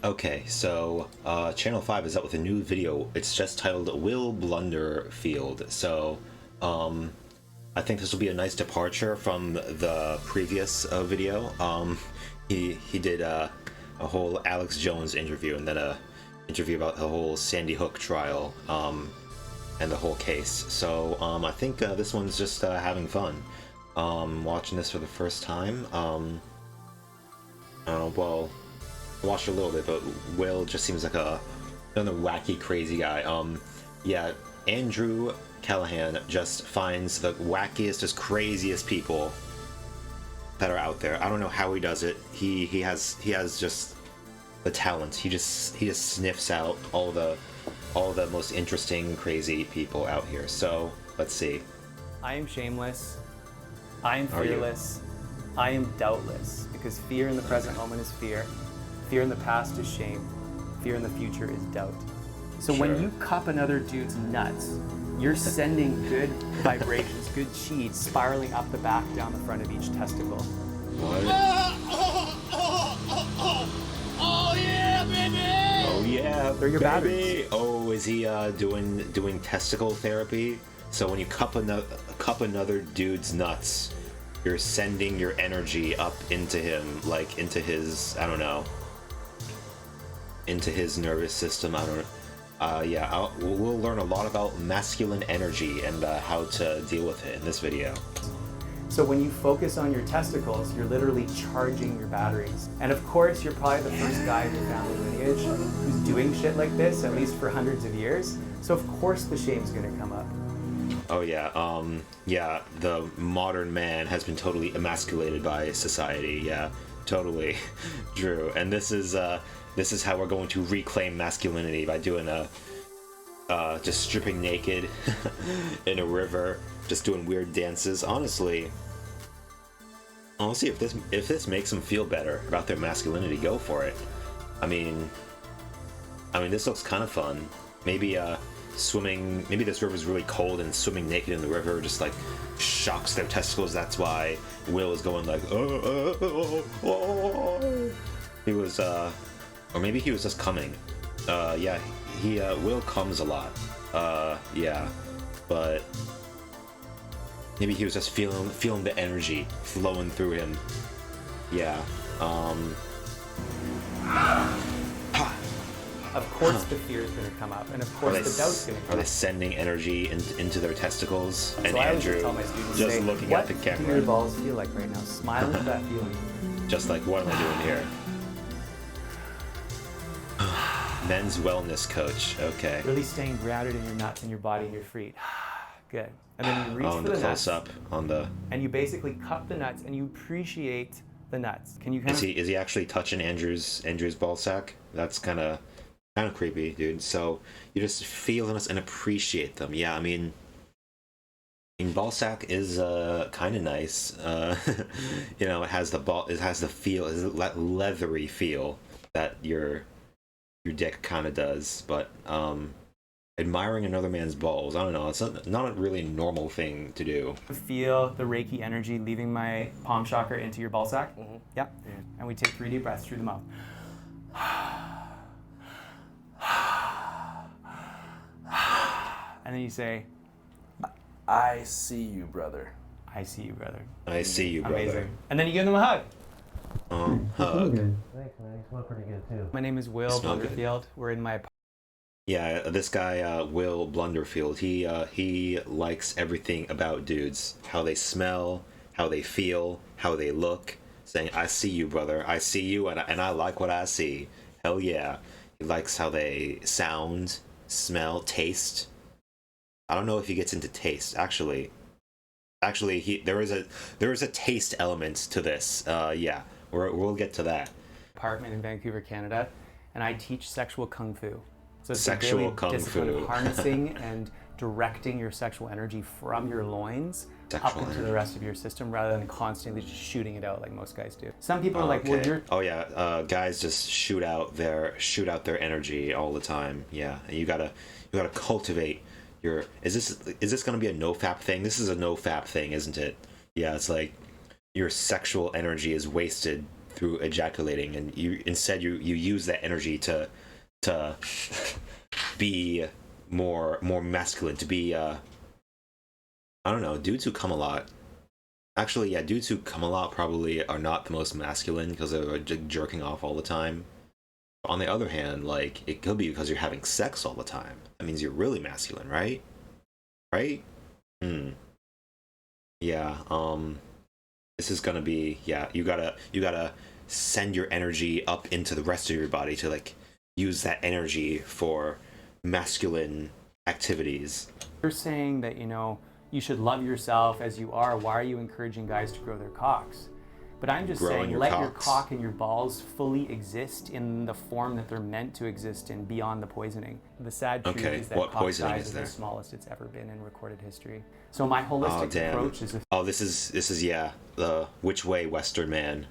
Okay, so Channel 5 is up with a new video. It's just titled Will Blunderfield. So I think this will be a nice departure from the previous video. He did a whole Alex Jones interview and then a interview about the whole Sandy Hook trial and the whole case. So I think this one's just having fun. Watching this for the first time. Well, I watched a little bit, but Will just seems like another wacky, crazy guy. Yeah, Andrew Callahan just finds the wackiest, just craziest people that are out there. I don't know how he does it. He has just the talent. He just sniffs out all the most interesting, crazy people out here. So let's see. I am shameless. I am fearless. I am doubtless, because fear in the present moment is fear. Fear in the past is shame. Fear in the future is doubt. So when you cup another dude's nuts, you're sending good vibrations, good chi spiraling up the back, down the front of each testicle. What? Oh yeah, baby! Oh yeah, They're your batteries. Oh, is he doing testicle therapy? So when you cup another dude's nuts, you're sending your energy up into him, like into his, I don't know, into his nervous system. I don't know. Yeah, we'll learn a lot about masculine energy and how to deal with it in this video. So when you focus on your testicles, you're literally charging your batteries. And of course, you're probably the first guy in your family lineage who's doing shit like this, at least for hundreds of years. So of course the shame's gonna come up. Oh yeah, yeah, the modern man has been totally emasculated by society. Yeah, totally, Drew. And this is how we're going to reclaim masculinity, by doing just stripping naked in a river, just doing weird dances. Honestly, if this makes them feel better about their masculinity, go for it. I mean, this looks kind of fun. Maybe swimming, maybe this river's really cold and swimming naked in the river just like shocks their testicles. That's why Will is going like, he was, or maybe he was just coming. Yeah, Will comes a lot. Yeah, but maybe he was just feeling the energy flowing through him. Yeah. Of course the fear is going to come up, and of course the doubt's going to come up. Are they sending energy into their testicles? So and I always Andrew tell my students, just say, looking at the what do camera. your balls feel like right now? Smile at that feeling. Just like, what am I doing here? Men's wellness coach. Okay. Really staying grounded in your nuts and your body and your feet. Good. And then you reach for the the nuts. close up on the. And you basically cup the nuts and you appreciate the nuts. Can you kind of? Is he actually touching Andrew's ball sack? That's kind of creepy, dude. So you just feel them and appreciate them. Yeah, I mean ball sack is kind of nice. You know, it has the feel, is that leathery feel that your dick kind of does. But admiring another man's balls, I don't know, it's not a really normal thing to do. Feel the Reiki energy leaving my palm chakra into your ball sack. Mm-hmm. Yep. And we take 3 deep breaths through the mouth. And then you say, I see you, brother. I see you, brother. I see you, brother. Amazing. And then you give them a hug. Hug. Thanks, man. You smell pretty good too. My name is Will Blunderfield. We're in my apartment. Yeah, this guy, Will Blunderfield, he likes everything about dudes. How they smell, how they feel, how they look. Saying, I see you, brother. I see you, and I like what I see. Hell yeah. He likes how they sound, smell, taste. I don't know if he gets into taste, actually. There is a taste element to this. Yeah, we'll get to that. Apartment in Vancouver, Canada, and I teach sexual kung fu. So it's Sexual a daily kung discipline fu. of harnessing and directing your sexual energy from your loins up into the rest of your system, rather than constantly just shooting it out like most guys do. Some people are like, well, you're... Oh yeah, guys just shoot out their energy all the time. Yeah, and you gotta cultivate your. Is this gonna be a no-fap thing? This is a no-fap thing, isn't it? Yeah, it's like your sexual energy is wasted through ejaculating, and you instead you use that energy to be more masculine, to be I don't know, dudes who come a lot. Actually, yeah, dudes who come a lot probably are not the most masculine because they're jerking off all the time. On the other hand, like, it could be because you're having sex all the time. That means you're really masculine, right? Right? Yeah, this is gonna be, yeah, you gotta send your energy up into the rest of your body to, like, use that energy for masculine activities. You're saying that, you should love yourself as you are. Why are you encouraging guys to grow their cocks? But I'm just saying, let your cock and your balls fully exist in the form that they're meant to exist in, beyond the poisoning. The sad truth is that cock size is the smallest it's ever been in recorded history. So my holistic approach is... this is yeah, the which way Western man,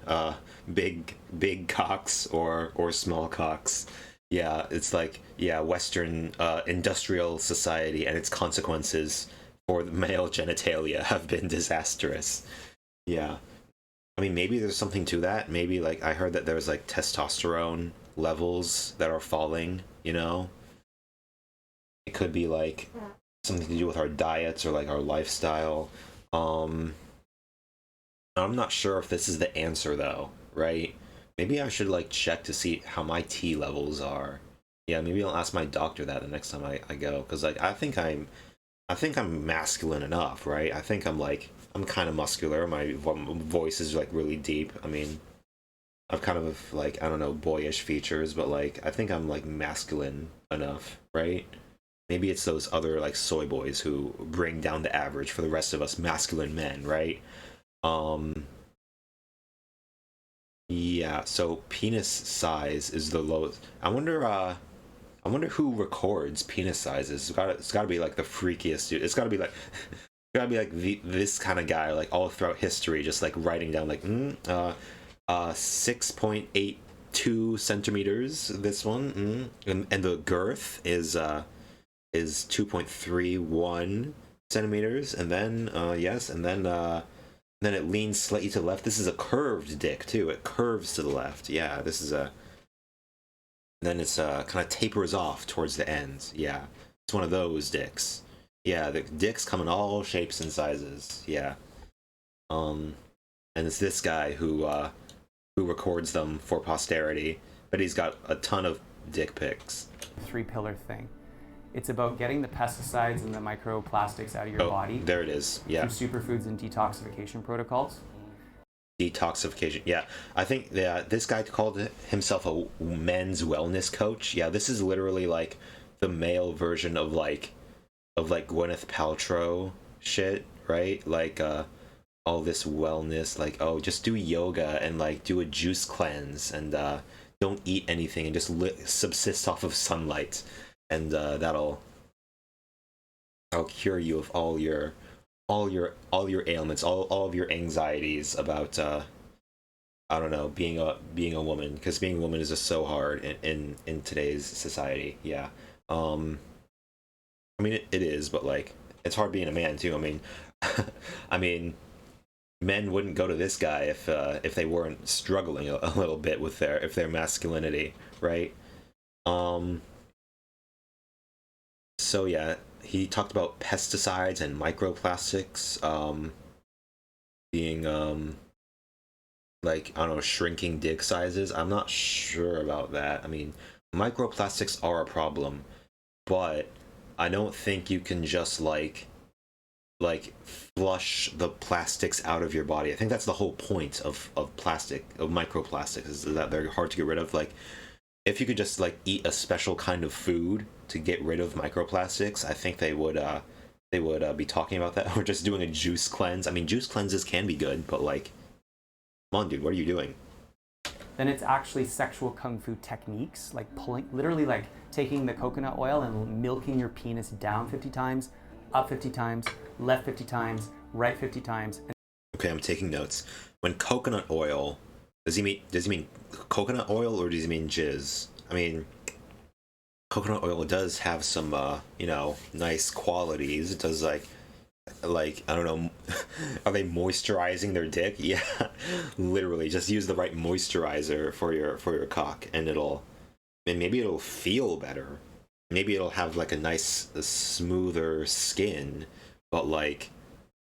big cocks or small cocks. Yeah, it's like, yeah, Western industrial society and its consequences for the male genitalia have been disastrous. Yeah. I mean, maybe there's something to that. Maybe, like, I heard that there's, like, testosterone levels that are falling, It could be, like, something to do with our diets or, like, our lifestyle. I'm not sure if this is the answer, though, right? Maybe I should, like, check to see how my T levels are. Yeah, maybe I'll ask my doctor that the next time I go. Because, like, I think I'm masculine enough, right? I think I'm kind of muscular. My voice is, like, really deep. I mean, I've kind of, like, I don't know, boyish features, but, like, I think I'm, like, masculine enough, right? Maybe it's those other, like, soy boys who bring down the average for the rest of us masculine men, right? Yeah, so penis size is the lowest. I wonder who records penis sizes. It's gotta be, like, the freakiest dude. It's gotta be like this kind of guy, like, all throughout history, just, like, writing down, like, 6.82 centimeters, this one, and the girth is 2.31 centimeters, and then then it leans slightly to the left. This is a curved dick too. It curves to the left. Yeah, this is then it's kind of tapers off towards the ends. Yeah, it's one of those dicks. Yeah, the dicks come in all shapes and sizes. Yeah. And it's this guy who records them for posterity, but he's got a ton of dick pics. 3-pillar thing. It's about getting the pesticides and the microplastics out of your body. There it is. Yeah. Through superfoods and detoxification protocols. Detoxification. Yeah, I think this guy called himself a men's wellness coach. Yeah, this is literally, like, the male version of like Gwyneth Paltrow shit, right? Like all this wellness, like, oh, just do yoga and, like, do a juice cleanse and don't eat anything and just subsist off of sunlight, and that'll cure you of all your ailments, all of your anxieties about I don't know, being a woman, because being a woman is just so hard in today's society. Yeah. I mean, it is, but, like, it's hard being a man too. I mean, I mean, men wouldn't go to this guy if they weren't struggling a little bit with their masculinity, right? So yeah, he talked about pesticides and microplastics being like, I don't know, shrinking dick sizes. I'm not sure about that. I mean, microplastics are a problem, but I don't think you can just like flush the plastics out of your body. I think that's the whole point of microplastics, is that they're hard to get rid of. Like, if you could just, like, eat a special kind of food to get rid of microplastics, I think they would be talking about that. Or just doing a juice cleanse. I mean, juice cleanses can be good, but, like, come on, dude, what are you doing? Then it's actually sexual kung fu techniques, like literally, like, taking the coconut oil and milking your penis down 50 times, up 50 times, left 50 times, right 50 times. Okay, I'm taking notes. When coconut oil, does he mean coconut oil, or does he mean jizz? I mean, coconut oil does have some nice qualities. It does, like, like, I don't know, are they moisturizing their dick? Yeah, literally, just use the right moisturizer for your cock, and maybe it'll feel better. Maybe it'll have like a nice, smoother skin, but like,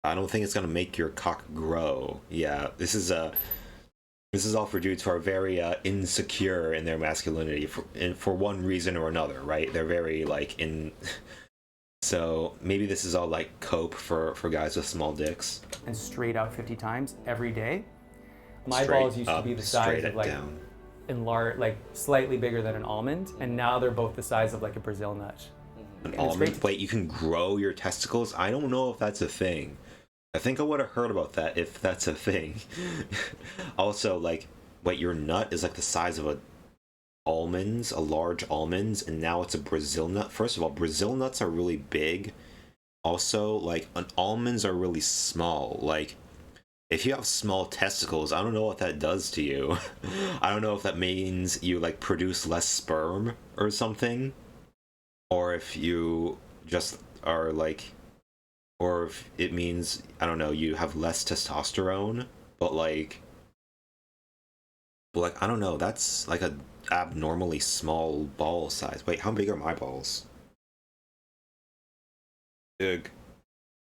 I don't think it's gonna make your cock grow. Yeah, this is all for dudes who are very insecure in their masculinity for one reason or another, right? They're very like in. So maybe this is all like cope for guys with small dicks. And straight out 50 times every day. My Straight balls used to be the size of like down. enlarged, like slightly bigger than an almond, and now they're both the size of like a Brazil nut. An almond? Wait, you can grow your testicles? I don't know if that's a thing. I think I would have heard about that if that's a thing. Also, like, wait, your nut is like the size of a large almonds, and now it's a Brazil nut. First of all, Brazil nuts are really big. Also, like, almonds are really small. Like, if you have small testicles, I don't know what that does to you. I don't know if that means you like produce less sperm or something, or if you just are like, or if it means, I don't know, you have less testosterone, but like I don't know, that's like a abnormally small ball size. Wait, how big are my balls? Big.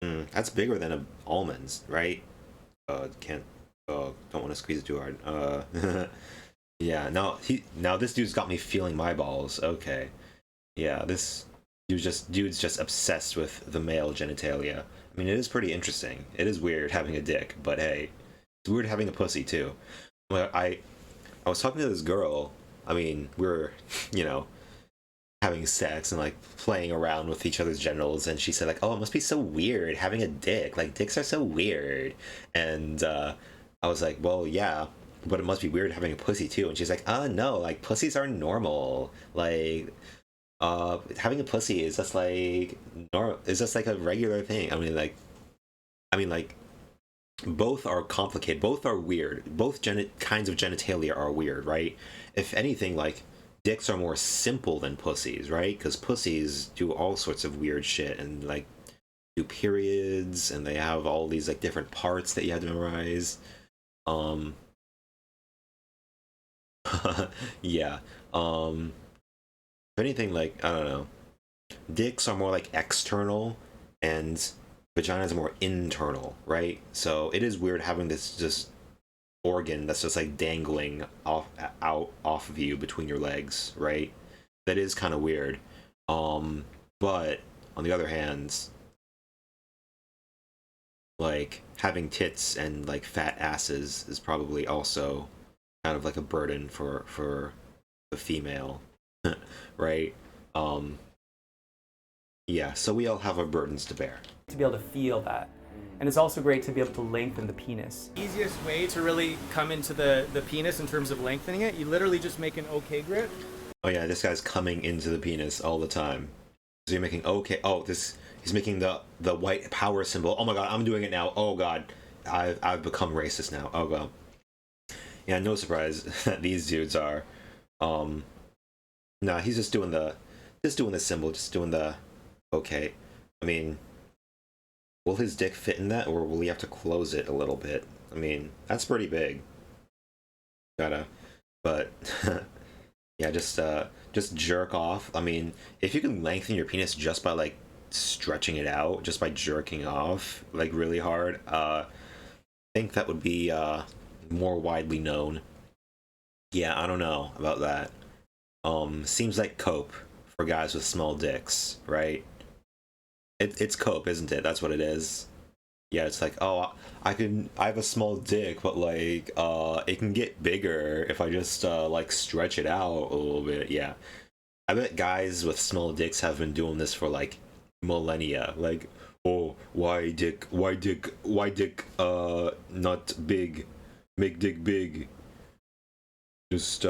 That's bigger than almonds, right? Can't. Don't want to squeeze it too hard. Yeah. Now this dude's got me feeling my balls. Okay. Yeah. This dude's just obsessed with the male genitalia. I mean, it is pretty interesting. It is weird having a dick, but hey, it's weird having a pussy too. Well, I was talking to this girl. I mean, we were, having sex and like playing around with each other's genitals, and she said like, oh, it must be so weird having a dick, like dicks are so weird. And I was like, well, yeah, but it must be weird having a pussy too. And she's like, oh no, like pussies are normal, like having a pussy is just like a regular thing. I mean like both are complicated, both are weird, both kinds of genitalia are weird, right? If anything, like dicks are more simple than pussies, right? Because pussies do all sorts of weird shit and like do periods, and they have all these like different parts that you have to memorize. Yeah. If anything, like, I don't know, dicks are more like external and vaginas are more internal, right? So it is weird having this just organ that's just like dangling off of you between your legs, right? That is kind of weird. But on the other hand, like having tits and like fat asses is probably also kind of like a burden for the female. Right? Yeah, so we all have our burdens to bear. To be able to feel that. And it's also great to be able to lengthen the penis. Easiest way to really come into the penis in terms of lengthening it, you literally just make an OK grip. Oh yeah, this guy's coming into the penis all the time. So you're making okay. Oh, he's making the white power symbol. Oh my god, I'm doing it now. Oh god, I've become racist now. Oh god. Yeah, no surprise that these dudes are. Nah, he's just doing the symbol, just doing the okay. I mean, will his dick fit in that, or will he have to close it a little bit? I mean, that's pretty big. But yeah, just jerk off. I mean, if you can lengthen your penis just by like stretching it out, just by jerking off like really hard, I think that would be more widely known. Yeah, I don't know about that. Seems like cope for guys with small dicks, right? It's cope, isn't it? That's what it is. Yeah, it's like, oh, I have a small dick, but like, it can get bigger if I just like stretch it out a little bit. Yeah, I bet guys with small dicks have been doing this for like millennia. Like, oh, why dick, not big, make dick big. Just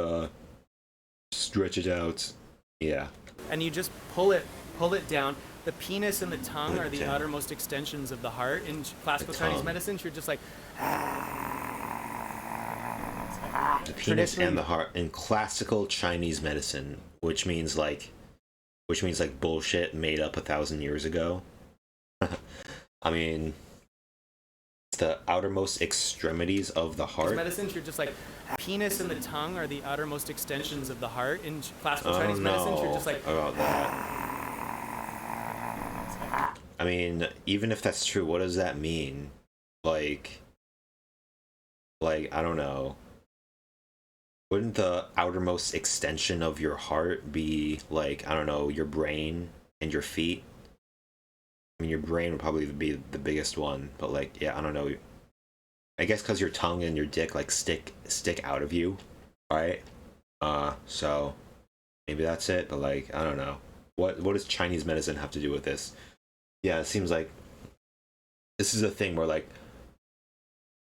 stretch it out. Yeah. And you just pull it down. The penis and the tongue are the outermost extensions of the heart. In classical Chinese medicine, you're just like the penis and the heart in classical Chinese medicine, which means like bullshit made up 1,000 years ago. I mean, the outermost extremities of the heart. Medicine, you're just like, penis and the tongue are the outermost extensions of the heart. In classical I Chinese don't medicine, know you're just like, about that. I mean, even if that's true, what does that mean? Like, I don't know. Wouldn't the outermost extension of your heart be, like, I don't know, your brain and your feet? I mean, your brain would probably be the biggest one, but, like, yeah, I don't know. I guess because your tongue and your dick, like, stick out of you, right? So maybe that's it, but, like, I don't know. What does Chinese medicine have to do with this? Yeah, it seems like this is a thing where, like,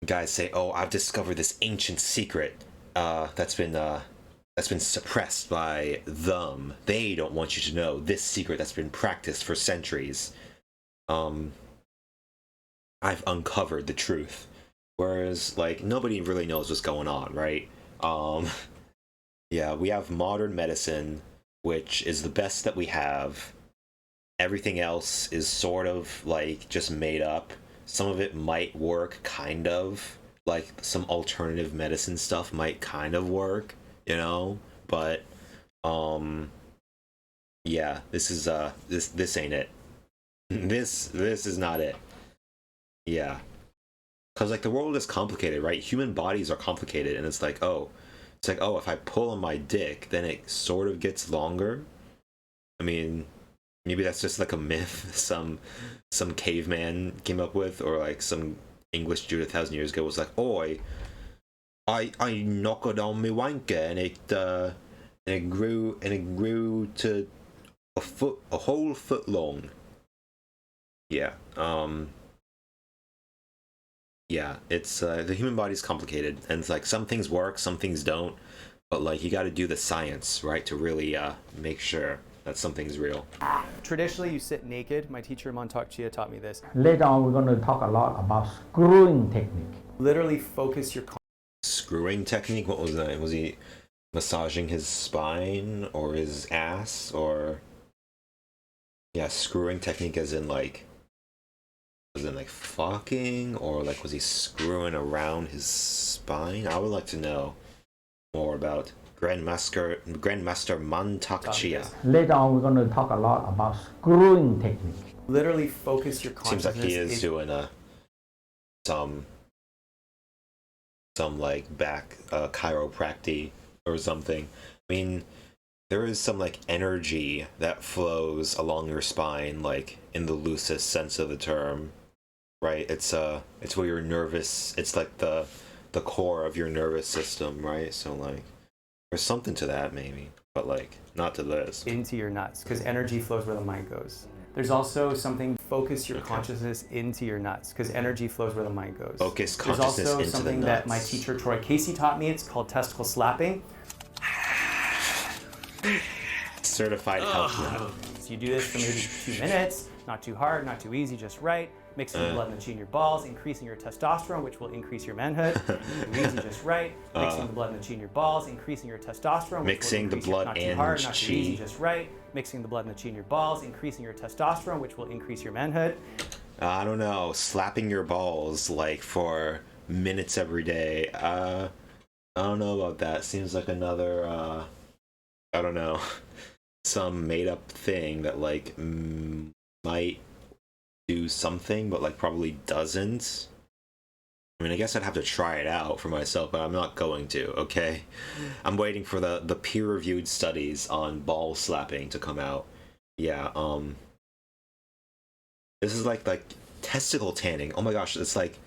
guys say, "Oh, I've discovered this ancient secret that's been suppressed by them. They don't want you to know this secret that's been practiced for centuries. I've uncovered the truth." Whereas, like, nobody really knows what's going on, right? Yeah, we have modern medicine, which is the best that we have. Everything else is sort of, like, just made up. Some of it might work, kind of. Like, some alternative medicine stuff might kind of work, you know? But, yeah, this is, this ain't it. This is not it. Yeah. Because, like, the world is complicated, right? Human bodies are complicated, and it's like, oh, if I pull on my dick, then it sort of gets longer. I mean, maybe that's just like a myth some caveman came up with, or like some English dude 1,000 years ago was like, "Oh, I knocked it on my wanker, and it grew to a whole foot long." Yeah. Yeah, it's the human body's complicated, and it's like some things work, some things don't, but like you got to do the science, right, to really make sure that something's real. Traditionally, you sit naked. My teacher Montauk Chia taught me this. Later on, we're going to talk a lot about screwing technique. Literally focus your Screwing technique? What was that? Was he massaging his spine or his ass, or yeah, screwing technique as in like fucking, or like was he screwing around his spine? I would like to know more about Grandmaster Montauk Chia. Later on, we're going to talk a lot about screwing technique. Literally focus your Seems consciousness. like he is doing some like back chiropractic or something. I mean, there is some like energy that flows along your spine, like in the loosest sense of the term, right? It's where your nervous, it's like the core of your nervous system, right? So like there's something to that maybe, but like not to this. Into your nuts, because energy flows where the mind goes. There's also something, focus your consciousness into your nuts, because energy flows where the mind goes. Focus consciousness There's also into something the that nuts. my teacher Troy Casey taught me. It's called testicle slapping. Certified health nut. So you do this for maybe 2 minutes, not too hard, not too easy, just right. Mixing the blood in the chi in your balls, increasing your testosterone, which will increase your manhood. Too easy, just right. Mixing the blood in the chi in your balls, increasing your testosterone. Mixing the blood not too and hard, not too easy, chi. just right. Mixing the blood in the chi in your balls, increasing your testosterone, which will increase your manhood. I don't know, slapping your balls like for minutes every day. I don't know about that. Seems like another I don't know, some made up thing that like might do something, but like probably doesn't. I mean, I guess I'd have to try it out for myself, but I'm not going to, okay? I'm waiting for the peer-reviewed studies on ball slapping to come out. Yeah, this is like testicle tanning. Oh my gosh, it's like,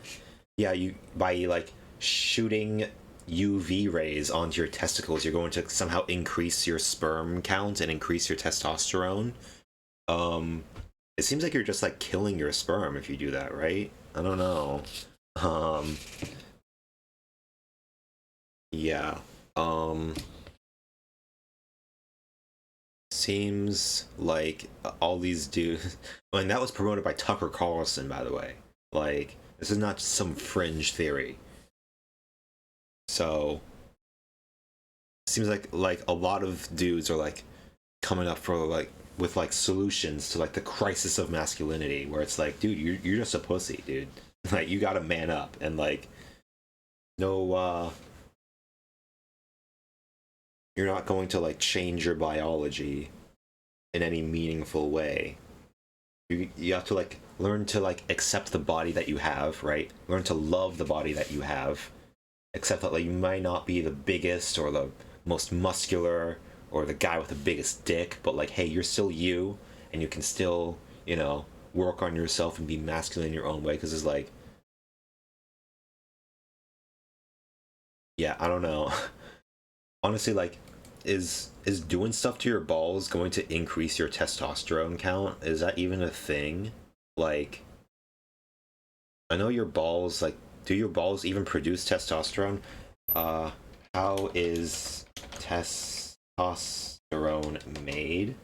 yeah, you by like shooting UV rays onto your testicles, you're going to somehow increase your sperm count and increase your testosterone. It seems like you're just like killing your sperm if you do that, right? I don't know. Yeah. Seems like all these dudes. I mean, that was promoted by Tucker Carlson, by the way. Like, this is not just some fringe theory. So, seems like a lot of dudes are like coming up for like with like solutions to like the crisis of masculinity, where it's like, dude, you're just a pussy, dude. Like, you gotta man up, and like, no, you're not going to like change your biology in any meaningful way. You have to like learn to like accept the body that you have, right? Learn to love the body that you have. Accept that like you might not be the biggest or the most muscular or the guy with the biggest dick, but like, hey, you're still you, and you can still, you know, work on yourself and be masculine in your own way. Because it's like, yeah, I don't know. Honestly, like, is doing stuff to your balls going to increase your testosterone count? Is that even a thing? Like, I know your balls, like, do your balls even produce testosterone? How is testosterone made?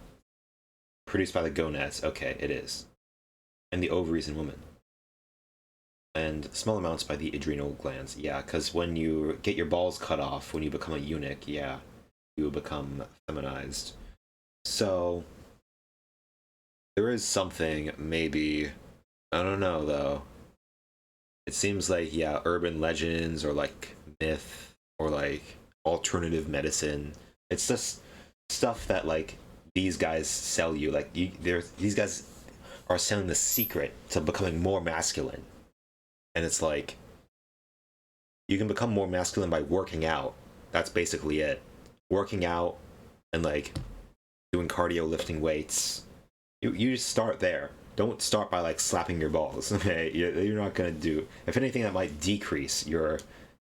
Produced by the gonads. Okay, it is. And the ovaries in women. And small amounts by the adrenal glands. Yeah, because when you get your balls cut off, when you become a eunuch, yeah, you will become feminized. So, there is something, maybe, I don't know though. It seems like, yeah, urban legends or like myth or like alternative medicine. It's just stuff that like these guys sell you. Like, these guys are selling the secret to becoming more masculine. And it's like, you can become more masculine by working out. That's basically it. Working out and like doing cardio, lifting weights. You just start there. Don't start by like slapping your balls. Okay, you're not gonna do. If anything, that might decrease your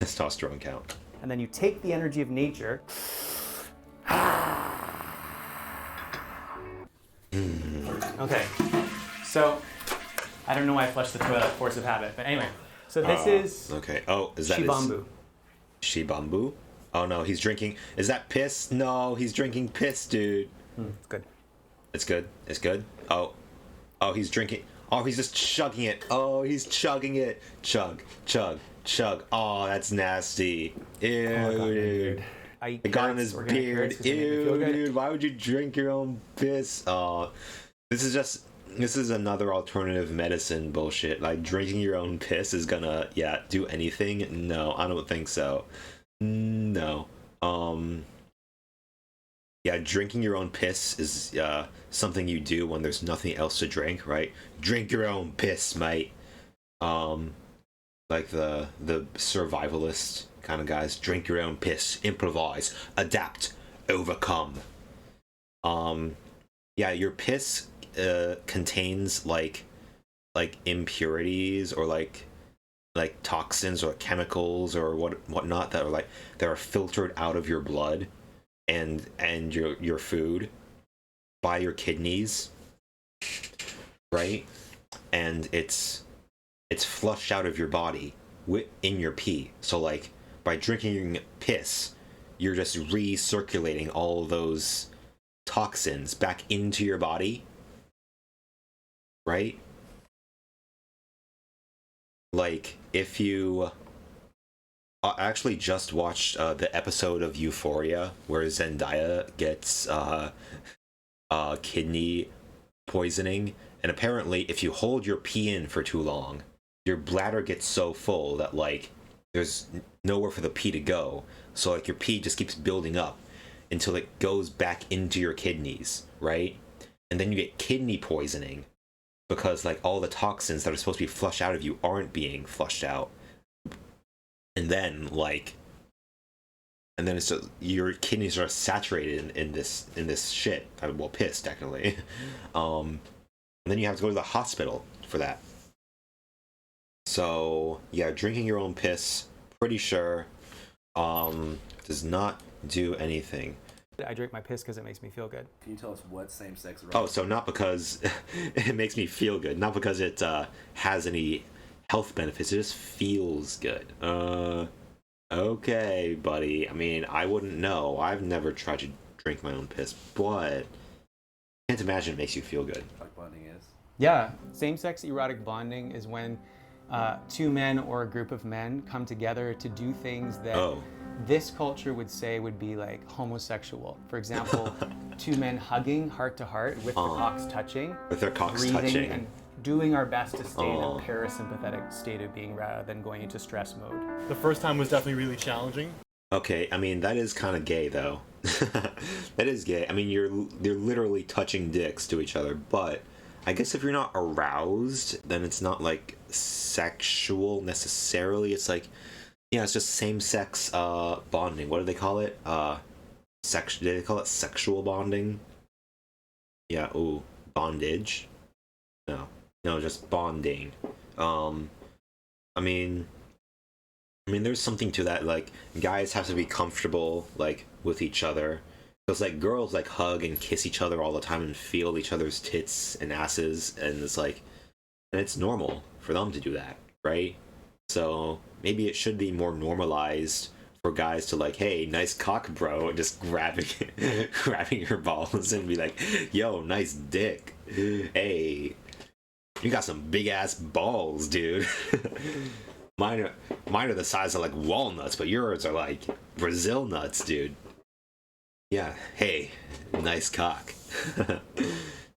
testosterone count. And then you take the energy of nature. Okay, so I don't know why I flushed the toilet, force of habit, but anyway. So this is okay. Oh, is that Shibambu. Shibambu? Oh no, he's drinking. Is that piss? No, he's drinking piss, dude. It's good. It's good. It's good. Oh, he's drinking. Oh, he's just chugging it. Oh, he's chugging it. Chug, chug, chug. Oh, that's nasty. Ew, dude. It got on his beard. Ew, dude. Why would you drink your own piss? Oh, this is another alternative medicine bullshit. Like, drinking your own piss is gonna, yeah, do anything? No, I don't think so. No. Yeah, drinking your own piss is something you do when there's nothing else to drink, right? Drink your own piss, mate. Like the survivalist kind of guys. Drink your own piss. Improvise. Adapt. Overcome. Yeah, your piss contains like impurities or like toxins or chemicals or whatnot that are filtered out of your blood and your food by your kidneys, right? And it's flushed out of your body in your pee. So like, by drinking piss, you're just recirculating all of those toxins back into your body, right? Like, if you I actually just watched the episode of Euphoria where Zendaya gets kidney poisoning, and apparently if you hold your pee in for too long, your bladder gets so full that like there's nowhere for the pee to go, so like your pee just keeps building up until it goes back into your kidneys, right? And then you get kidney poisoning because like all the toxins that are supposed to be flushed out of you aren't being flushed out. And then it's just, your kidneys are saturated in this shit. Well, piss technically. And then you have to go to the hospital for that. So yeah, drinking your own piss, pretty sure, does not do anything. I drink my piss because it makes me feel good. Can you tell us what same-sex? Oh, so not because it makes me feel good, not because it has any health benefits, it just feels good. Okay, buddy. I mean, I wouldn't know. I've never tried to drink my own piss, but I can't imagine it makes you feel good. Like bonding is? Yeah, same-sex erotic bonding is when two men or a group of men come together to do things that this culture would say would be like homosexual. For example, two men hugging heart to heart with their cocks touching, With their cocks breathing touching. and doing our best to stay in a parasympathetic state of being rather than going into stress mode. The first time was definitely really challenging. Okay, I mean that is kind of gay though. That is gay. I mean they're literally touching dicks to each other, but I guess if you're not aroused, then it's not like sexual necessarily. It's like, yeah, it's just same-sex bonding. What do they call it? Do they call it sexual bonding? Yeah. Ooh, bondage. No, just bonding. I mean, there's something to that. Like, guys have to be comfortable, like, with each other. Because, like, girls, like, hug and kiss each other all the time and feel each other's tits and asses. And it's like, and it's normal for them to do that, right? So, maybe it should be more normalized for guys to, like, hey, nice cock, bro. And just grabbing your balls and be like, yo, nice dick. Hey, you got some big-ass balls, dude. Mine are the size of like walnuts, but yours are like Brazil nuts, dude. Yeah, hey, nice cock.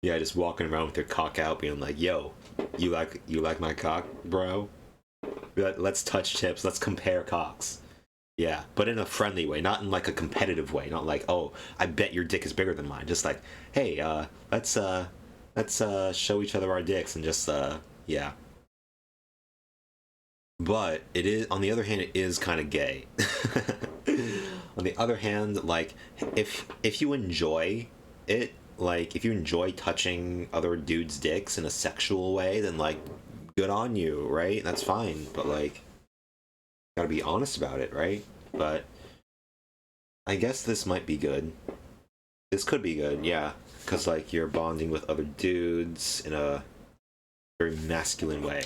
Yeah, just walking around with your cock out, being like, yo, you like my cock, bro? Let's touch tips, let's compare cocks. Yeah, but in a friendly way, not in like a competitive way, not like, oh, I bet your dick is bigger than mine. Just like, hey, let's show each other our dicks and just yeah. But it is, on the other hand, it is kind of gay. On the other hand, like, if you enjoy it, like, if you enjoy touching other dudes' dicks in a sexual way, then, like, good on you, right? That's fine. But, like, gotta be honest about it, right? But I guess this might be good. This could be good, yeah. Because, like, you're bonding with other dudes in a very masculine way.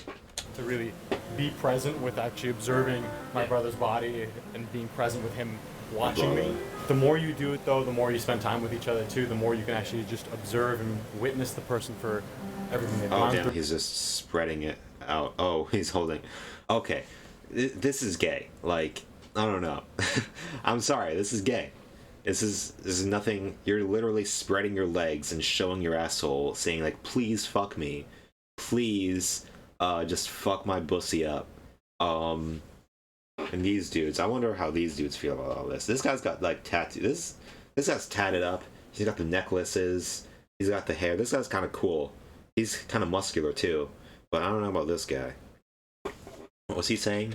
To really be present with actually observing my brother's body and being present with him watching me. The more you do it though, the more you spend time with each other too, the more you can actually just observe and witness the person for everything they've gone through. He's just spreading it out. Oh, he's holding. Okay, this is gay. Like, I don't know. I'm sorry, this is gay. This is nothing. You're literally spreading your legs and showing your asshole, saying like, please fuck me. Please, just fuck my pussy up. And these dudes, I wonder how these dudes feel about all this. This guy's got like tattoos. This guy's tatted up. He's got the necklaces. He's got the hair. This guy's kind of cool. He's kind of muscular too. But I don't know about this guy. What was he saying?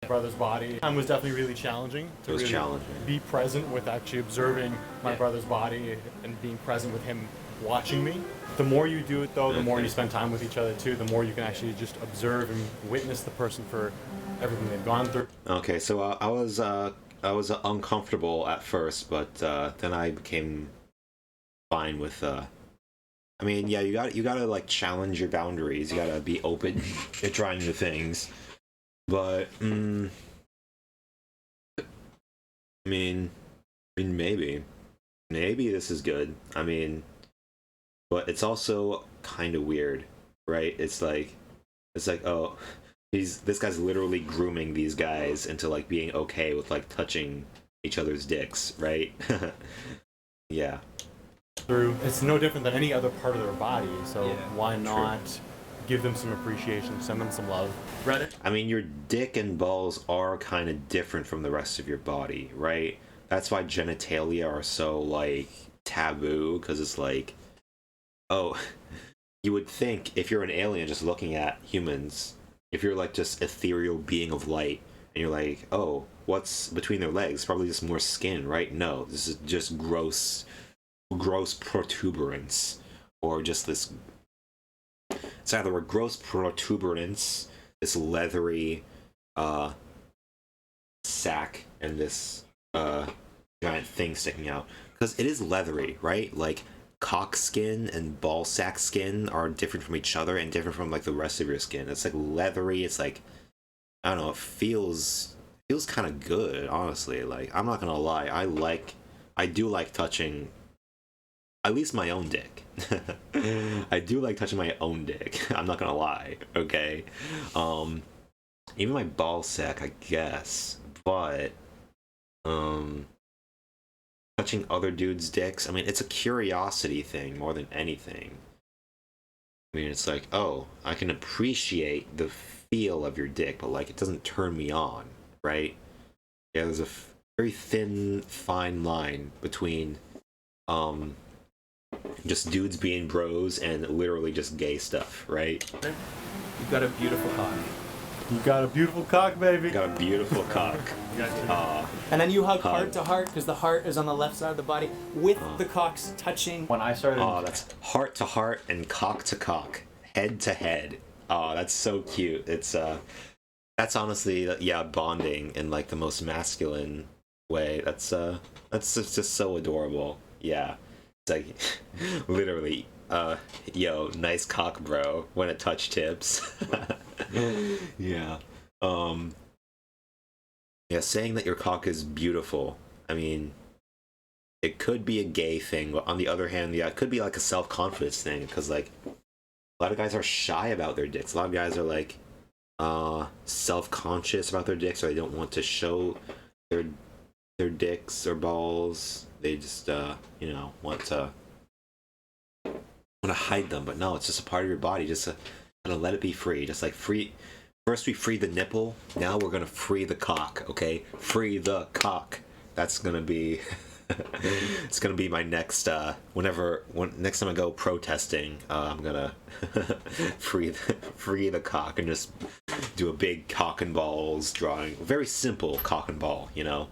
My brother's body. Time was definitely really challenging. To really challenging. Be present with actually observing my brother's body and being present with him watching me. The more you do it though, the more you spend time with each other too, the more you can actually just observe and witness the person for everything they've gone through. Okay, so I was uncomfortable at first, but then I became fine with. I mean, yeah, you gotta like challenge your boundaries. You gotta be open to trying new things. But I mean, maybe this is good. I mean, but it's also kind of weird, right? It's like, oh, this guy's literally grooming these guys into like being okay with like touching each other's dicks, right? Yeah. It's no different than any other part of their body, so why not give them some appreciation, send them some love. Reddit? I mean, your dick and balls are kind of different from the rest of your body, right? That's why genitalia are so like taboo, because it's like, oh, you would think if you're an alien just looking at humans, if you're like just ethereal being of light, and you're like, oh, what's between their legs? Probably just more skin, right? No, this is just gross protuberance, or just this. It's either a gross protuberance, this leathery sack, and this giant thing sticking out, because it is leathery, right? Like, cock skin and ball sack skin are different from each other and different from like the rest of your skin. It's like leathery. It's like, I don't know, it feels kind of good, honestly. Like, I'm not gonna lie, I do like touching at least my own dick. I do like touching my own dick. I'm not gonna lie, okay? Even my ball sack, I guess. but touching other dudes' dicks, I mean, it's a curiosity thing more than anything. I mean, it's like, oh, I can appreciate the feel of your dick, but like, it doesn't turn me on, right? Yeah, there's a very thin, fine line between just dudes being bros and literally just gay stuff, right? You've got a beautiful cock. You got a beautiful cock, baby. Got a beautiful cock. And then you hug heart to heart, because the heart is on the left side of the body, with the cocks touching. When I started... Oh, that's heart to heart and cock to cock. Head to head. Oh, that's so cute. It's, that's honestly, yeah, bonding in, like, the most masculine way. That's just so adorable. Yeah. It's like, literally, yo, nice cock, bro, when it touch tips. Yeah. Yeah, saying that your cock is beautiful, I mean, it could be a gay thing, but on the other hand, yeah, it could be like a self-confidence thing, because, like, a lot of guys are shy about their dicks. A lot of guys are, like, self-conscious about their dicks, or they don't want to show their dicks or balls. They just, you know, want to hide them, but no, it's just a part of your body. Just gotta let it be free. Just like free. First we free the nipple. Now we're gonna free the cock. Okay, free the cock. That's gonna be. It's gonna be my next. Next time I go protesting, I'm gonna free the cock and just do a big cock and balls drawing. Very simple cock and ball, you know.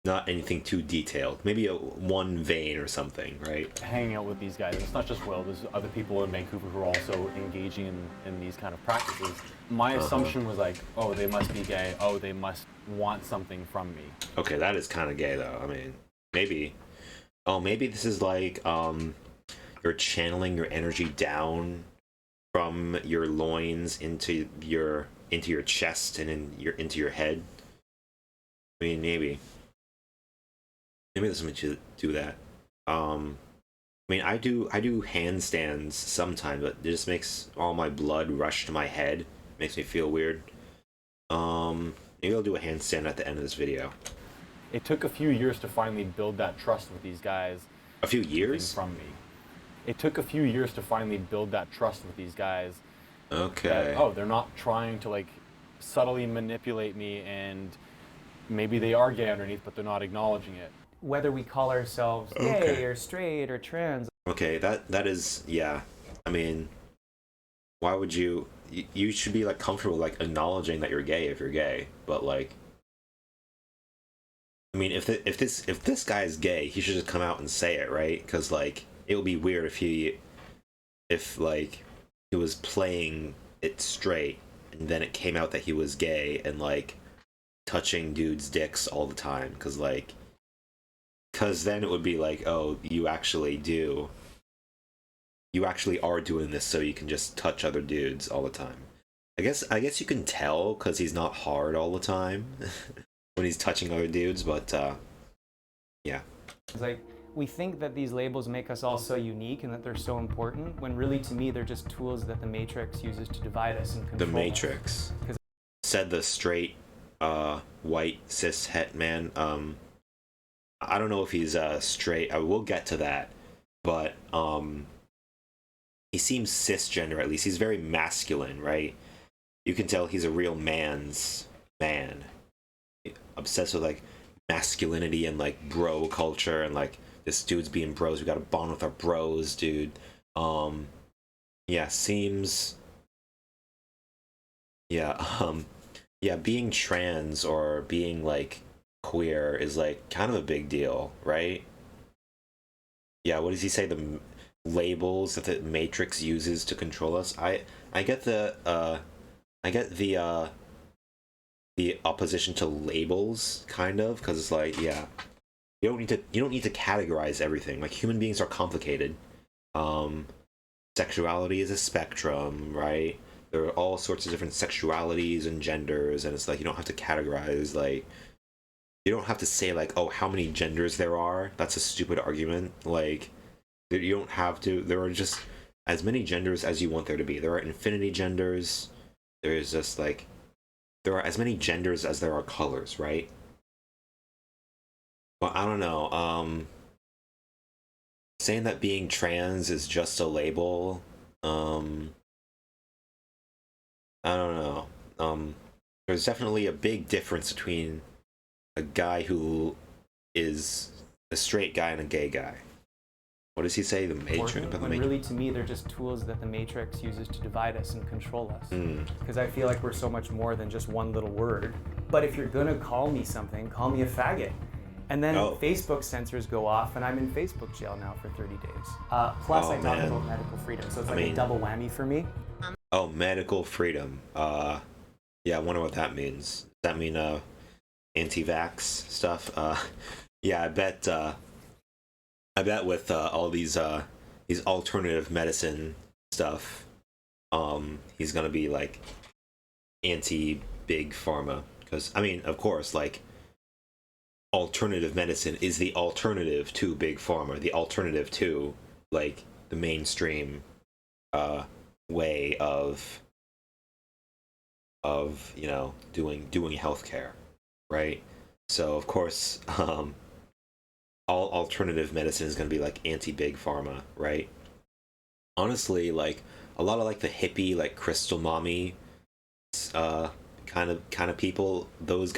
Not anything too detailed. Maybe one vein or something, right? Hanging out with these guys, it's not just Will, there's other people in Vancouver who are also engaging in these kind of practices. My assumption was like, oh, they must be gay, oh, they must want something from me. Okay, that is kind of gay though. I mean, maybe. Oh, maybe this is like, you're channeling your energy down from your loins into your chest and into your head. I mean, maybe. Maybe there's something to do that. I mean, I do handstands sometimes, but it just makes all my blood rush to my head. Makes me feel weird. Maybe I'll do a handstand at the end of this video. It took a few years to finally build that trust with these guys. A few years? From me. It took a few years to finally build that trust with these guys. Okay. That, oh, they're not trying to like subtly manipulate me, and maybe they are gay underneath, but they're not acknowledging it. Whether we call ourselves gay or straight or trans. Okay, that is, yeah. I mean, why would you should be like comfortable like acknowledging that you're gay if you're gay, but like, I mean, if this guy is gay, he should just come out and say it, right? Because like, it would be weird if like he was playing it straight and then it came out that he was gay and like touching dudes' dicks all the time, because then it would be like, oh, you actually are doing this so you can just touch other dudes all the time. I guess you can tell because he's not hard all the time when he's touching other dudes, but yeah. It's like, we think that these labels make us all so unique and that they're so important, when really, to me, they're just tools that the Matrix uses to divide us and control The Matrix. Us. Said the straight, white, cis het man. I don't know if he's straight. I will get to that, but he seems cisgender at least. He's very masculine, right? You can tell he's a real man's man, obsessed with like masculinity and like bro culture and like this dude's being bros. We got to bond with our bros, dude. Yeah, seems. Yeah, yeah, being trans or being like queer is like kind of a big deal, right? Yeah, what does he say? The labels that the Matrix uses to control us. I get the opposition to labels, kind of, because it's like, yeah, you don't need to categorize everything. Like, human beings are complicated. Sexuality is a spectrum, right? There are all sorts of different sexualities and genders, and it's like you don't have to categorize, like, you don't have to say like, oh, how many genders there are. That's a stupid argument. Like, you don't have to. There are just as many genders as you want there to be. There are infinity genders. There's just like there are as many genders as there are colors, right? Well, I don't know. Saying that being trans is just a label, I don't know. There's definitely a big difference between a guy who is a straight guy and a gay guy. What does he say? The Matrix? When really, to me, they're just tools that the Matrix uses to divide us and control us. Because I feel like we're so much more than just one little word. But if you're gonna call me something, call me a faggot. And then Facebook censors go off, and I'm in Facebook jail now for 30 days. Plus, I talk about medical freedom, so it's like a double whammy for me. Oh, medical freedom. Yeah, I wonder what that means. Does that mean anti-vax stuff? Yeah, I bet with all these alternative medicine stuff, he's gonna be like anti-big pharma. Because I mean, of course, like alternative medicine is the alternative to big pharma, the alternative to like the mainstream way of you know doing healthcare, right? So of course all alternative medicine is going to be like anti-big pharma, right? Honestly, like a lot of like the hippie, like crystal mommy kind of people, those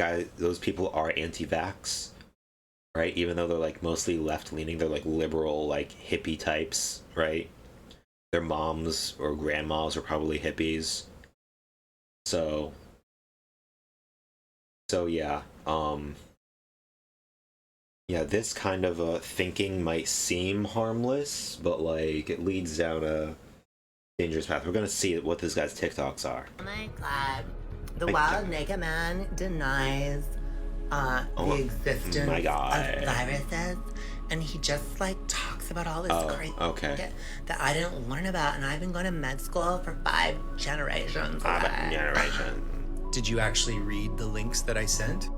people are anti-vax, right? Even though they're like mostly left-leaning, they're like liberal, like hippie types, right? Their moms or grandmas are probably hippies. So yeah, yeah, this kind of thinking might seem harmless, but like it leads down a dangerous path. We're gonna see what this guy's TikToks are. Oh my god. The wild naked man denies the existence of viruses, and he just like talks about all this crazy shit that I didn't learn about, and I've been going to med school for 5 generations. Did you actually read the links that I sent?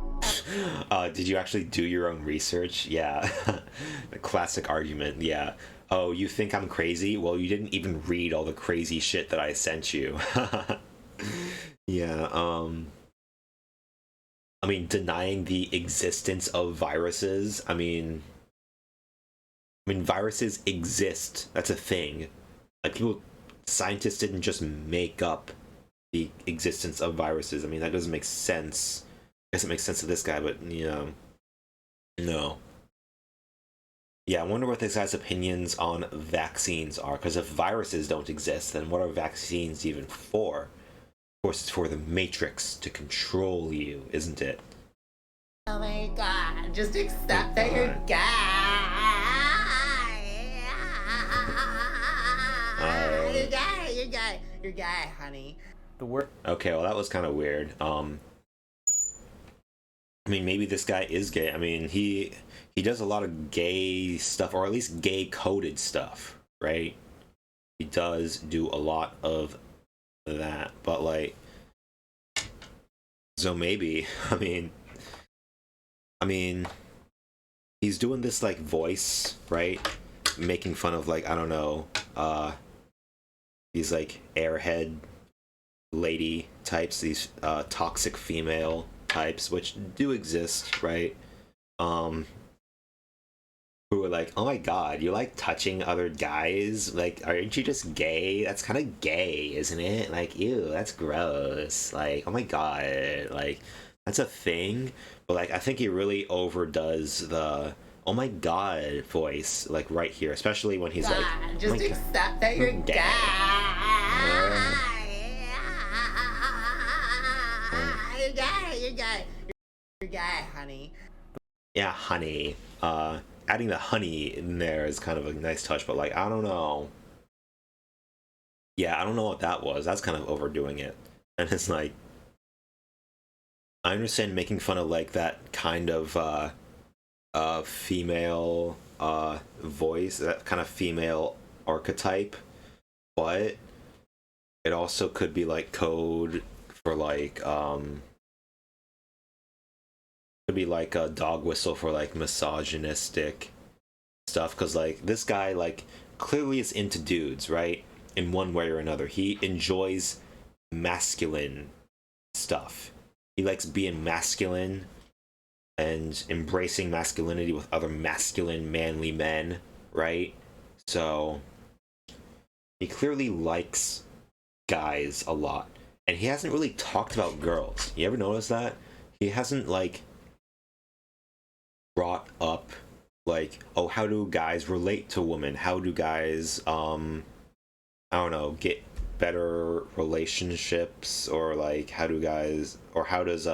Did you actually do your own research? Yeah. The classic argument, yeah. Oh, you think I'm crazy? Well, you didn't even read all the crazy shit that I sent you. Yeah, I mean, denying the existence of viruses, I mean, viruses exist. That's a thing. Like, scientists didn't just make up the existence of viruses. I mean, that doesn't make sense. I guess it makes sense to this guy, but, you know, no. Yeah, I wonder what this guy's opinions on vaccines are, because if viruses don't exist, then what are vaccines even for? Of course, it's for the Matrix to control you, isn't it? Oh my god, just accept that you're gay. You're gay, honey. Okay, well, that was kind of weird. I mean, maybe this guy is gay. I mean, he does a lot of gay stuff, or at least gay-coded stuff, right? He does do a lot of that, but like, so maybe, I mean, he's doing this like voice, right? Making fun of like, I don't know, these like airhead lady types, these toxic female types, which do exist, right? Who are like, oh my god, you like touching other guys? Like, aren't you just gay? That's kind of gay, isn't it? Like, ew, that's gross. Like, oh my god, like, that's a thing. But like, I think he really overdoes the oh my god voice, like right here, especially when he's like, just accept that you're gay. You're gay, honey. Yeah, honey. Adding the honey in there is kind of a nice touch, but like, I don't know. Yeah, I don't know what that was. That's kind of overdoing it. And it's like, I understand making fun of like that kind of female voice, that kind of female archetype, but it also could be like code for like could be like a dog whistle for like misogynistic stuff, because like this guy like clearly is into dudes, right? In one way or another, he enjoys masculine stuff. he likes being masculine and embracing masculinity with other masculine, manly men, right? So he clearly likes guys a lot. And he hasn't really talked about girls. You ever notice that? He hasn't, like, brought up, like, oh, how do guys relate to women? How do guys, I don't know, get better relationships? Or, like, how do guys, or how does,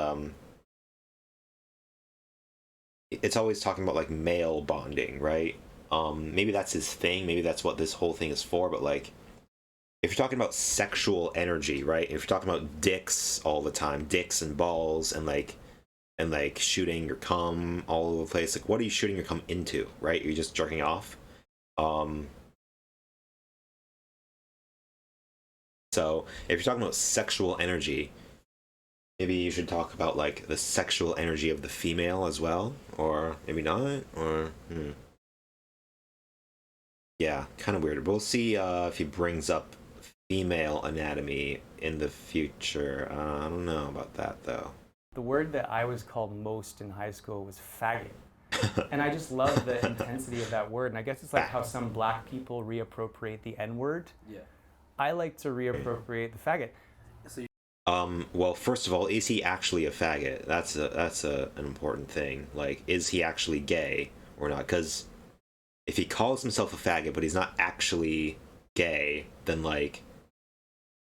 it's always talking about, like, male bonding, right? Maybe that's his thing. Maybe that's what this whole thing is for. But, like, if you're talking about sexual energy, right? If you're talking about dicks all the time, dicks and balls, and like shooting your cum all over the place, like, what are you shooting your cum into, right? You're just jerking off. So if you're talking about sexual energy, maybe you should talk about, like, the sexual energy of the female as well, or maybe not, or yeah, kind of weird. We'll see if he brings up female anatomy in the future. I don't know about that, though. The word that I was called most in high school was faggot. And I just love the intensity of that word. And I guess it's like how some black people reappropriate the N-word. Yeah. I like to reappropriate the faggot. Well, first of all, is he actually a faggot? That's an important thing. Like, is he actually gay or not? Because if he calls himself a faggot, but he's not actually gay, then, like,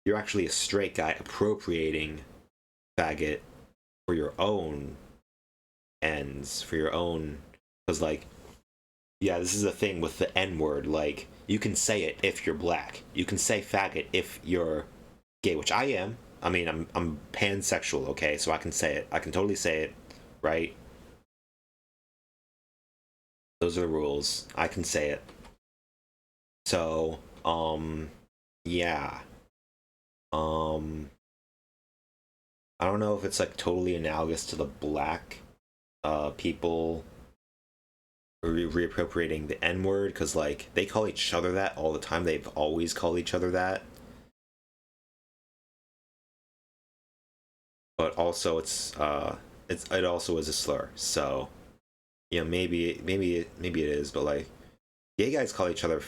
you're actually a straight guy appropriating faggot for your own ends, for your own, because, like, yeah, this is the thing with the N-word, like, you can say it if you're black, you can say faggot if you're gay, which I am. I mean, I'm pansexual, okay, so I can say it, I can totally say it, right? Those are the rules, I can say it. So, yeah. I don't know if it's, like, totally analogous to the black people reappropriating the N-word, because, like, they call each other that all the time. They've always called each other that. But also it also is a slur. So, you know, maybe it is, but, like, gay guys call each other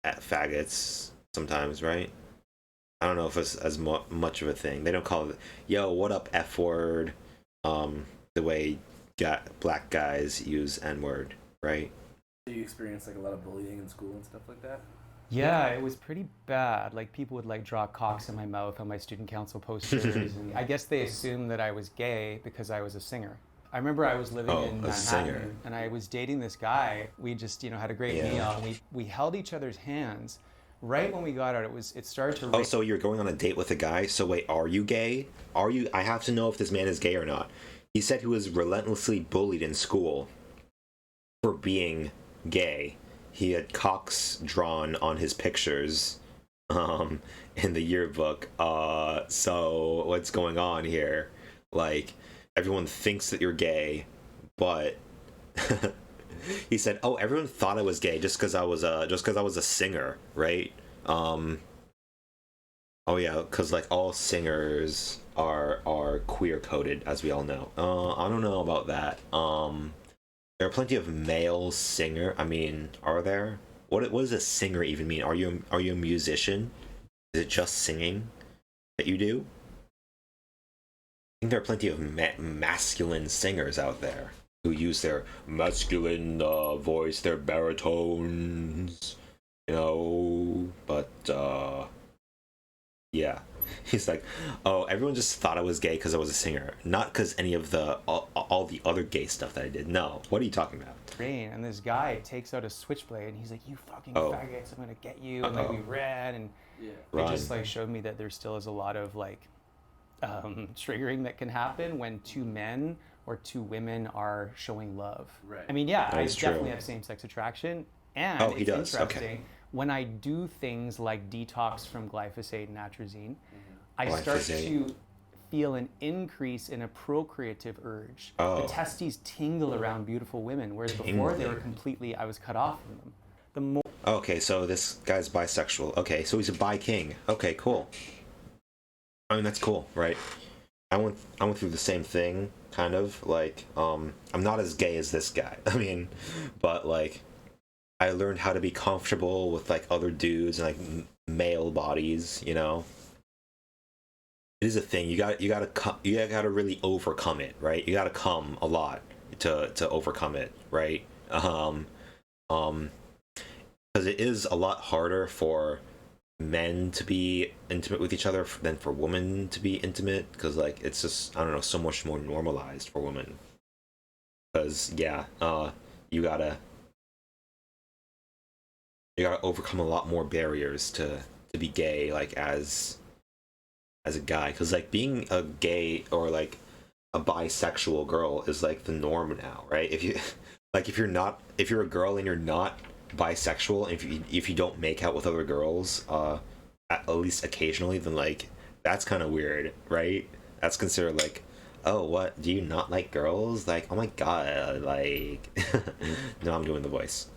faggots sometimes, right? I don't know if it's as much of a thing. They don't call it, yo, what up, F-word, the way black guys use N-word, right? Do you experience, like, a lot of bullying in school and stuff like that? Yeah, it was pretty bad. Like, people would, like, draw cocks in my mouth on my student council posters. And I guess they assumed that I was gay because I was a singer. I remember I was living in Manhattan, and I was dating this guy. We just, you know, had a great meal, and we held each other's hands. Right when we got out, it started to... Oh, so you're going on a date with a guy? So wait, are you gay? I have to know if this man is gay or not. He said he was relentlessly bullied in school for being gay. He had cocks drawn on his pictures in the yearbook. So what's going on here? Like, everyone thinks that you're gay, but... He said, "Oh, everyone thought I was gay just because I was a singer, right?" Oh yeah, because, like, all singers are queer coded, as we all know. I don't know about that. There are plenty of male singer. I mean, are there? What does a singer even mean? Are you a musician? Is it just singing that you do? I think there are plenty of masculine singers out there who use their masculine voice, their baritones, you know, but, yeah. He's like, oh, everyone just thought I was gay because I was a singer, not because any of all the other gay stuff that I did. No, what are you talking about? And this guy takes out a switchblade, and he's like, "You fucking faggots, I'm gonna get you." And, like, we ran, and it just, like, showed me that there still is a lot of, like, triggering that can happen when two men or two women are showing love. Right. I mean, yeah, I definitely have same-sex attraction, and it's interesting when I do things like detox from glyphosate and atrazine, I start to feel an increase in a procreative urge. The testes tingle around beautiful women, whereas before they were completely, I was cut off from them. Okay, so this guy's bisexual. Okay, so he's a bi king. Okay, cool. I mean, that's cool, right? I went through the same thing, kind of like I'm not as gay as this guy. I mean, but like I learned how to be comfortable with like other dudes and like male bodies, you know. It is a thing. You gotta really overcome it, right? You gotta come a lot to overcome it, right? Because it is a lot harder for men to be intimate with each other than for women to be intimate, because like it's just, I don't know, so much more normalized for women. Because yeah, you gotta overcome a lot more barriers to be gay, like as a guy, because like being a gay or like a bisexual girl is like the norm now, right? If you like if you're a girl and you're not bisexual, and if you don't make out with other girls at least occasionally, then like that's kind of weird, right? That's considered like, oh, what, do you not like girls? Like, oh my god, like no, I'm doing the voice.